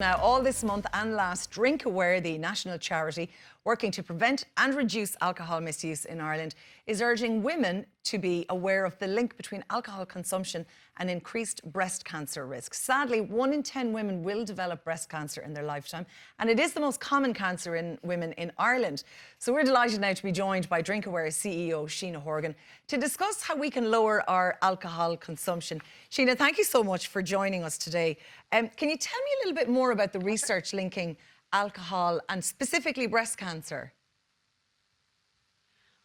Now, all this month and last, Drink Aware, the national charity working to prevent and reduce alcohol misuse in Ireland, is urging women to be aware of the link between alcohol consumption and increased breast cancer risk. Sadly, 1 in 10 women will develop breast cancer in their lifetime, and it is the most common cancer in women in Ireland. So we're delighted now to be joined by Drink Aware CEO Sheena Horgan to discuss how we can lower our alcohol consumption. Sheena, thank you so much for joining us today. Can you tell me a little bit more about the research linking alcohol and specifically breast cancer?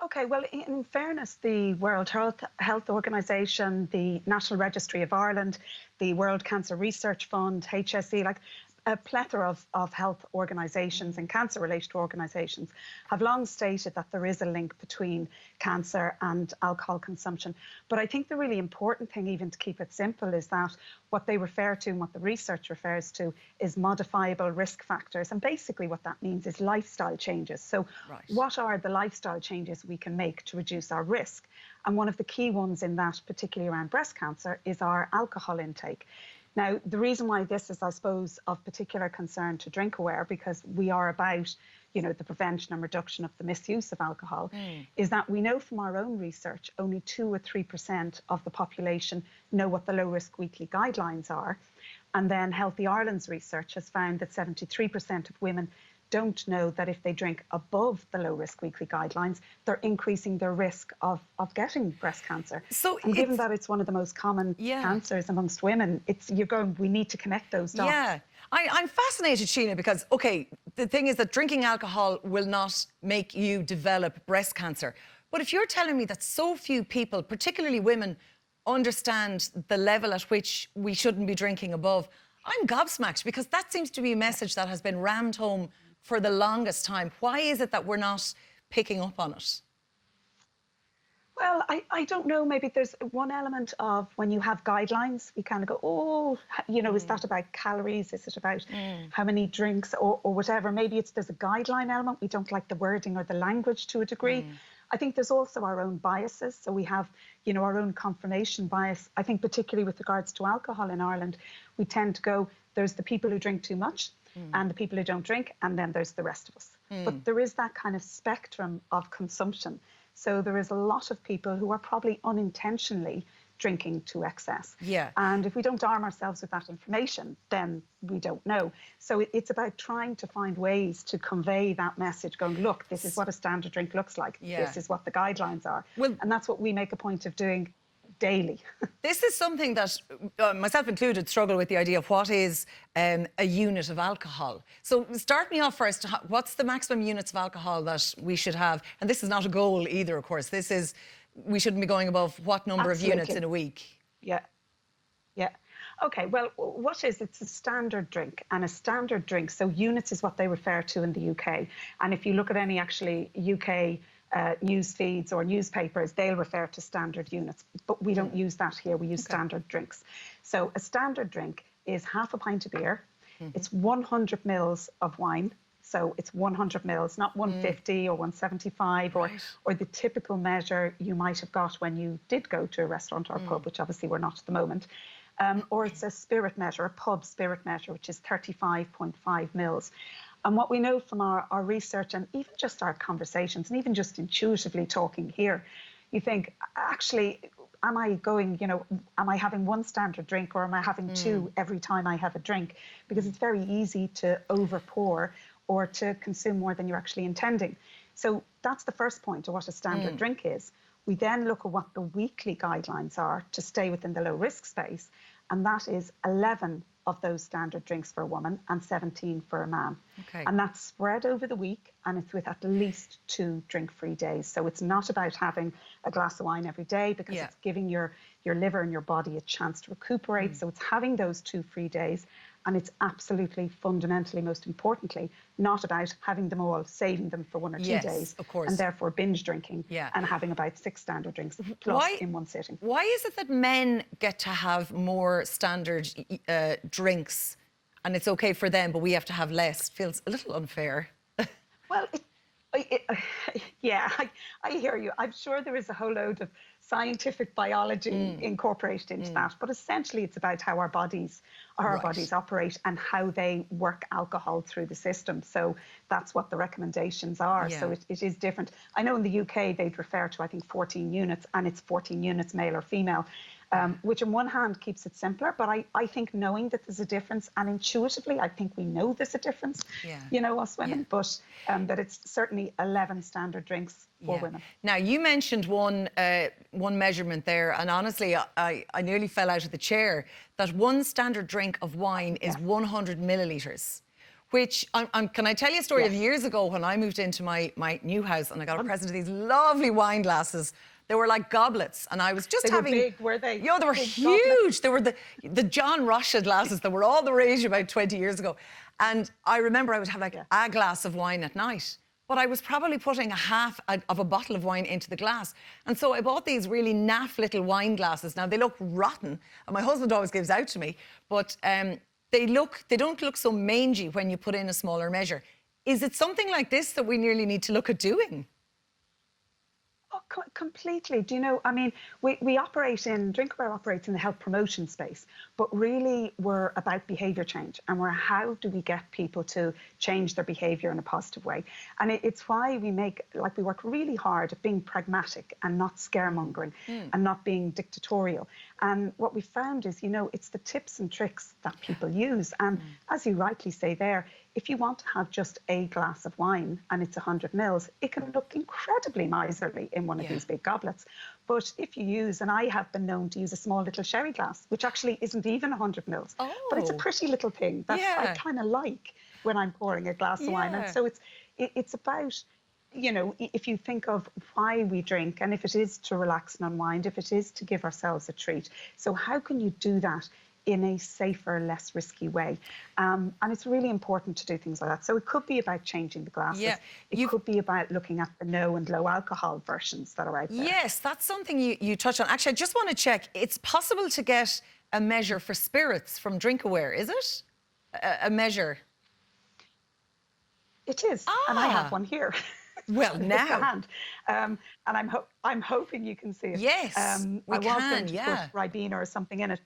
Okay, well, in fairness, the World Health Organization, the National Registry of Ireland, the World Cancer Research Fund, HSE, like a plethora of health organisations and cancer-related organisations have long stated that there is a link between cancer and alcohol consumption. But I think the really important thing, even to keep it simple, is that what they refer to and what the research refers to is modifiable risk factors. And basically what that means is lifestyle changes. So what are the lifestyle changes we can make to reduce our risk? And one of the key ones in that, particularly around breast cancer, is our alcohol intake. Now, the reason why this is, I suppose, of particular concern to Drink Aware, because we are about, the prevention and reduction of the misuse of alcohol, is that we know from our own research only 2 or 3% of the population know what the low-risk weekly guidelines are. And then Healthy Ireland's research has found that 73% of women don't know that if they drink above the low-risk weekly guidelines, they're increasing their risk of getting breast cancer. So and given that it's one of the most common cancers amongst women, we need to connect those dots. Yeah. I'm fascinated, Sheena, because, OK, the thing is that drinking alcohol will not make you develop breast cancer. But if you're telling me that so few people, particularly women, understand the level at which we shouldn't be drinking above, I'm gobsmacked, because that seems to be a message that has been rammed home for the longest time. Why is it that we're not picking up on it? Well, I don't know. Maybe there's one element of when you have guidelines, we kind of go, oh, is that about calories? Is it about how many drinks or whatever? Maybe there's a guideline element. We don't like the wording or the language to a degree. I think there's also our own biases. So we have, our own confirmation bias. I think particularly with regards to alcohol in Ireland, we tend to go, there's the people who drink too much and the people who don't drink, and then there's the rest of us. But there is that kind of spectrum of consumption. So there is a lot of people who are probably unintentionally drinking to excess. Yeah. And if we don't arm ourselves with that information, then we don't know. So it's about trying to find ways to convey that message, going, look, this is what a standard drink looks like. Yeah. This is what the guidelines are. Well, and that's what we make a point of doing daily. This is something that, myself included, struggle with the idea of what is a unit of alcohol. So start me off first. What's the maximum units of alcohol that we should have? And this is not a goal either, of course. This is, we shouldn't be going above what number of units in a week? Yeah. Okay, well, it's a standard drink, and a standard drink, so units is what they refer to in the UK. And if you look at any actually UK news feeds or newspapers, they'll refer to standard units, but we don't use that here. We use standard drinks. So a standard drink is half a pint of beer. It's 100 mils of wine. So it's 100 mils, not 150 or 175 or the typical measure you might have got when you did go to a restaurant or a pub, which obviously we're not at the moment. Or it's a spirit measure, a pub spirit measure, which is 35.5 mils. And what we know from our research and even just our conversations and even just intuitively talking here, you think, actually, am I having one standard drink or am I having two every time I have a drink? Because it's very easy to over pour or to consume more than you're actually intending. So that's the first point of what a standard drink is. We then look at what the weekly guidelines are to stay within the low risk space. And that is 11 of those standard drinks for a woman and 17 for a man. Okay. And that's spread over the week, and it's with at least 2 drink-free days. So it's not about having a glass of wine every day, because it's giving your liver and your body a chance to recuperate. So it's having those 2 free days. And it's absolutely, fundamentally, most importantly, not about having them all, saving them for 1 or 2 days, of course, and therefore binge drinking and having about 6 standard drinks plus in one sitting. Why is it that men get to have more standard drinks and it's okay for them, but we have to have less? Feels a little unfair. Well, Yeah, I hear you. I'm sure there is a whole load of scientific biology incorporated into that, but essentially it's about how our Right. bodies operate and how they work alcohol through the system. So that's what the recommendations are. Yeah. So it is different. I know in the UK they'd refer to, I think, 14 units, and it's 14 units male or female. Which on one hand keeps it simpler, but I think knowing that there's a difference, and intuitively I think we know there's a difference, Yeah. us Yeah. women, but that it's certainly 11 standard drinks for Yeah. women. Now, you mentioned one measurement there, and honestly, I nearly fell out of the chair, that one standard drink of wine is Yes. 100 millilitres. Which, can I tell you a story of Yes. years ago when I moved into my new house and I got a present of these lovely wine glasses. They were like goblets, and I was just They were having... big, were they? Yeah, they were Big huge. goblets. They were the John Russia glasses that were all the rage about 20 years ago. And I remember I would have like a glass of wine at night, but I was probably putting a half of a bottle of wine into the glass. And so I bought these really naff little wine glasses. Now, they look rotten, and my husband always gives out to me, but they don't look so mangy when you put in a smaller measure. Is it something like this that we nearly need to look at doing? Oh, completely. Do you know, I mean, we operate in, Drinkware operates in the health promotion space, but really we're about behaviour change, and how do we get people to change their behaviour in a positive way? And it's why we work really hard at being pragmatic and not scaremongering and not being dictatorial. And what we found is, it's the tips and tricks that people use. And as you rightly say there, if you want to have just a glass of wine and it's 100 mils, it can look incredibly miserly in one of these big goblets. But if you use, and I have been known to use a small little sherry glass, which actually isn't even 100 mils, but it's a pretty little thing that I kind of like when I'm pouring a glass of wine. And so it's about, if you think of why we drink, and if it is to relax and unwind, if it is to give ourselves a treat. So how can you do that in a safer, less risky way? And it's really important to do things like that. So it could be about changing the glasses. Yeah. It could be about looking at the no and low alcohol versions that are out there. Yes, that's something you touched on. Actually, I just want to check. It's possible to get a measure for spirits from Drinkaware, is it? A measure? It is, and I have one here. Well, It's now. the hand. And I'm hoping you can see it. Yes, we I was can, going to put Ribena or something in it,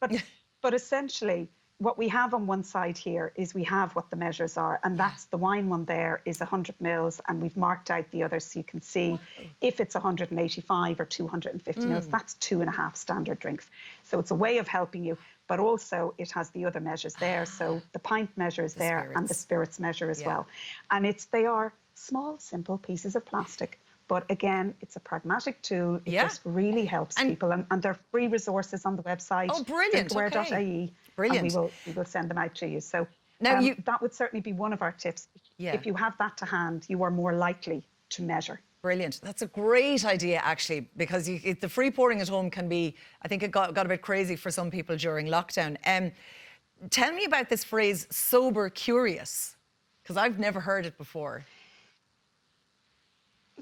but essentially what we have on one side here is we have what the measures are, and that's the wine one there is 100 mils, and we've marked out the others so you can see if it's 185 or 250 mils, that's 2.5 standard drinks. So it's a way of helping you, but also it has the other measures there. So the pint measure is there spirits. and the spirits measure as well. And they are small, simple pieces of plastic. But again, it's a pragmatic tool. It just really helps people. And there are free resources on the website. Oh, brilliant. Drinkaware.ie. Brilliant. And we will send them out to you. So now that would certainly be one of our tips. Yeah. If you have that to hand, you are more likely to measure. Brilliant. That's a great idea, actually, because the free pouring at home can be, I think it got a bit crazy for some people during lockdown. Tell me about this phrase, sober curious, because I've never heard it before.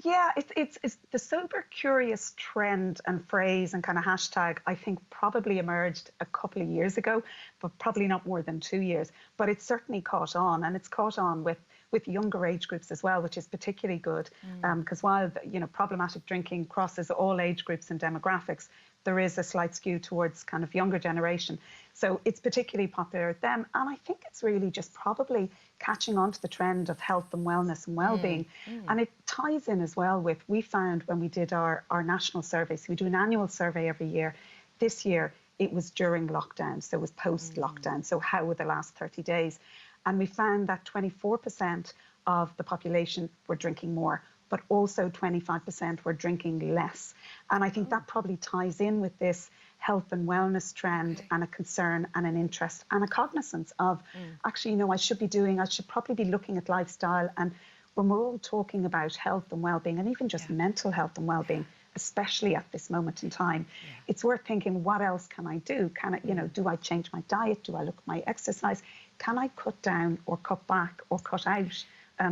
Yeah, it's the sober curious trend and phrase and kind of hashtag, I think probably emerged a couple of years ago, but probably not more than 2 years. But it's certainly caught on, and it's caught on with younger age groups as well, which is particularly good. Because while problematic drinking crosses all age groups and demographics, there is a slight skew towards kind of younger generation. So it's particularly popular with them. And I think it's really just probably catching on to the trend of health and wellness and well-being. And it ties in as well with, we found when we did our national survey, so we do an annual survey every year. This year, it was during lockdown, so it was post-lockdown. So how were the last 30 days? And we found that 24% of the population were drinking more, but also 25% were drinking less. And I think that probably ties in with this health and wellness trend and a concern and an interest and a cognizance of, actually, I should probably be looking at lifestyle. And when we're all talking about health and well-being, and even just mental health and well-being, especially at this moment in time, it's worth thinking, what else can I do? Can I, do I change my diet? Do I look at my exercise? Can I cut down or cut back or cut out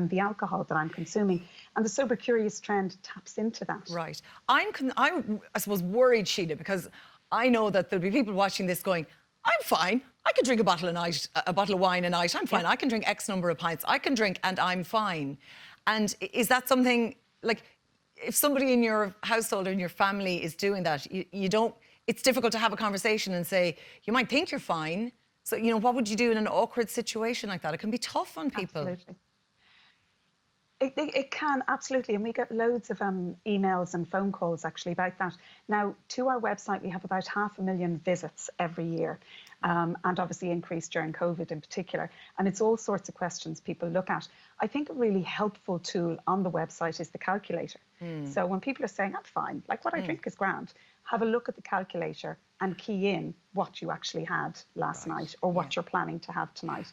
the alcohol that I'm consuming? And the sober curious trend taps into that. Right. I'm I suppose worried, Sheila, because I know that there'll be people watching this going, I'm fine. I can drink a bottle of wine a night. I'm fine. I can drink X number of pints. I can drink and I'm fine. And is that something, like, if somebody in your household or in your family is doing that, you don't, it's difficult to have a conversation and say, you might think you're fine. So, you know, what would you do in an awkward situation like that? It can be tough on people. Absolutely. It can, absolutely. And we get loads of emails and phone calls actually about that. Now, to our website, we have about 500,000 visits every year, and obviously increased during COVID in particular. And it's all sorts of questions people look at. I think a really helpful tool on the website is the calculator. So when people are saying, I'm fine, like what I drink is grand, have a look at the calculator and key in what you actually had last night or what you're planning to have tonight,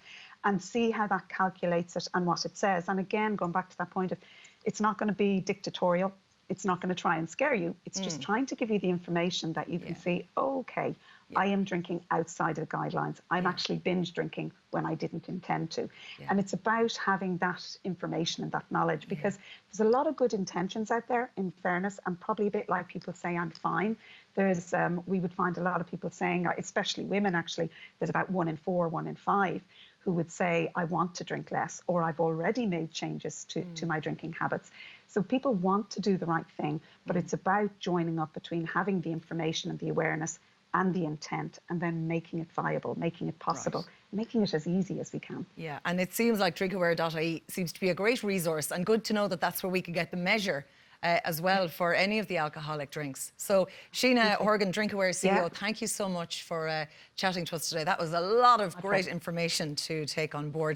and see how that calculates it and what it says. And again, going back to that point of, it's not going to be dictatorial. It's not going to try and scare you. It's just trying to give you the information that you can see, oh, okay, I am drinking outside of the guidelines. I'm actually binge drinking when I didn't intend to. And it's about having that information and that knowledge, because there's a lot of good intentions out there, in fairness, and probably a bit like people say, I'm fine. There's, we would find a lot of people saying, especially women actually, there's about 1 in 4, 1 in 5, who would say, I want to drink less, or I've already made changes to my drinking habits. So people want to do the right thing, but it's about joining up between having the information and the awareness and the intent, and then making it viable, making it possible, making it as easy as we can. Yeah, and it seems like drinkaware.ie seems to be a great resource, and good to know that that's where we can get the measure as well for any of the alcoholic drinks. So Sheena Horgan, Drinkaware CEO, thank you so much for chatting to us today. That was a lot of great information to take on board.